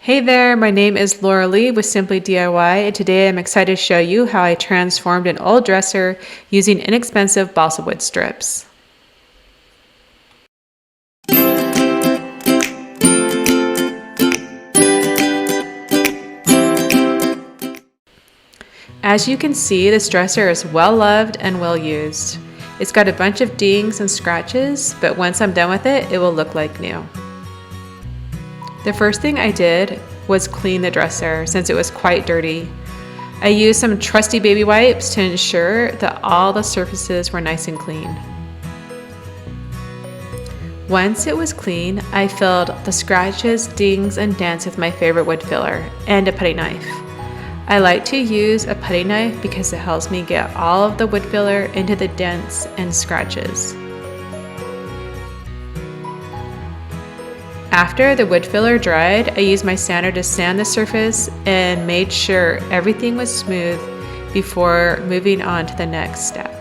Hey there, my name is Laura Lee with Simply DIY, and today I'm excited to show you how I transformed an old dresser using inexpensive balsa wood strips. As you can see, this dresser is well loved and well used. It's got a bunch of dings and scratches, but once I'm done with it, it will look like new. The first thing I did was clean the dresser since it was quite dirty. I used some trusty baby wipes to ensure that all the surfaces were nice and clean. Once it was clean, I filled the scratches, dings, and dents with my favorite wood filler and a putty knife. I like to use a putty knife because it helps me get all of the wood filler into the dents and scratches. After the wood filler dried, I used my sander to sand the surface and made sure everything was smooth before moving on to the next step.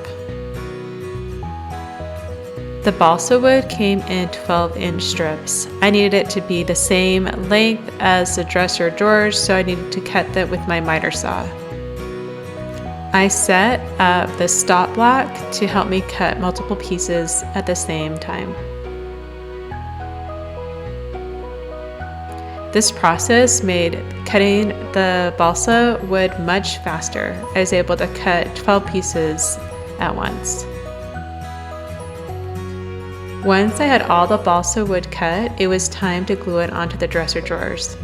The balsa wood came in 12-inch strips. I needed it to be the same length as the dresser drawers, so I needed to cut them with my miter saw. I set up the stop block to help me cut multiple pieces at the same time. This process made cutting the balsa wood much faster. I was able to cut 12 pieces at once. Once I had all the balsa wood cut, it was time to glue it onto the dresser drawers.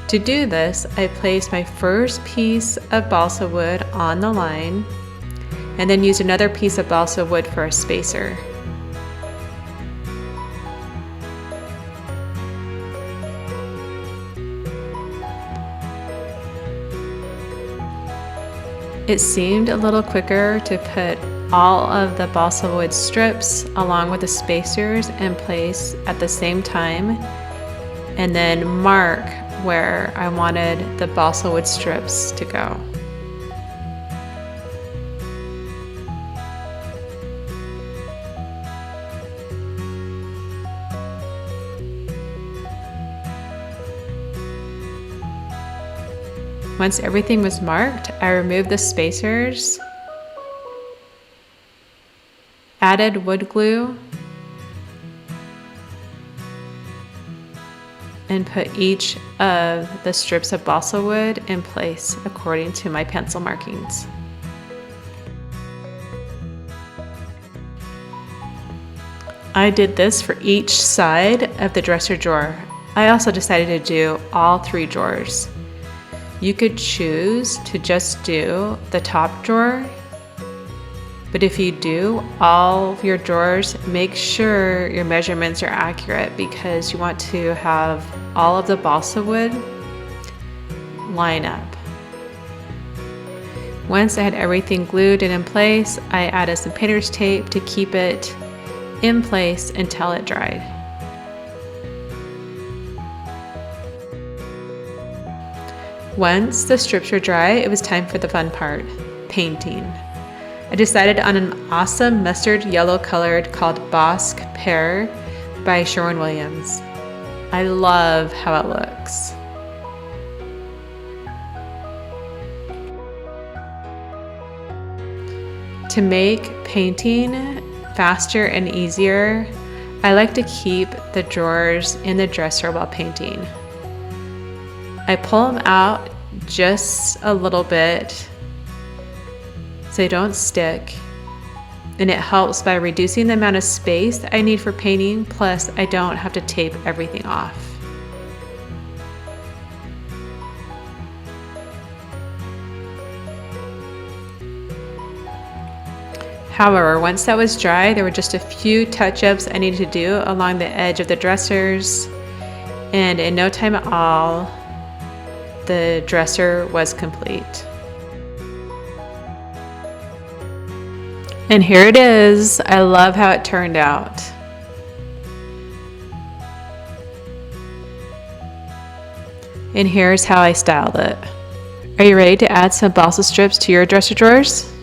To do this, I placed my first piece of balsa wood on the line and then used another piece of balsa wood for a spacer. It seemed a little quicker to put all of the balsa wood strips along with the spacers in place at the same time and then mark where I wanted the balsa wood strips to go. Once everything was marked, I removed the spacers, added wood glue, and put each of the strips of balsa wood in place according to my pencil markings. I did this for each side of the dresser drawer. I also decided to do all 3 drawers. You could choose to just do the top drawer, but if you do all of your drawers, make sure your measurements are accurate because you want to have all of the balsa wood line up. Once I had everything glued and in place, I added some painter's tape to keep it in place until it dried. Once the strips were dry, it was time for the fun part, painting. I decided on an awesome mustard yellow colored called Bosque Pear by Sherwin-Williams. I love how it looks. To make painting faster and easier, I like to keep the drawers in the dresser while painting. I pull them out just a little bit so they don't stick, and it helps by reducing the amount of space I need for painting, plus I don't have to tape everything off. However, once that was dry, there were just a few touch-ups I needed to do along the edge of the dressers, and in no time at all, the dresser was complete. And here it is. I love how it turned out. And here's how I styled it. Are you ready to add some balsa strips to your dresser drawers?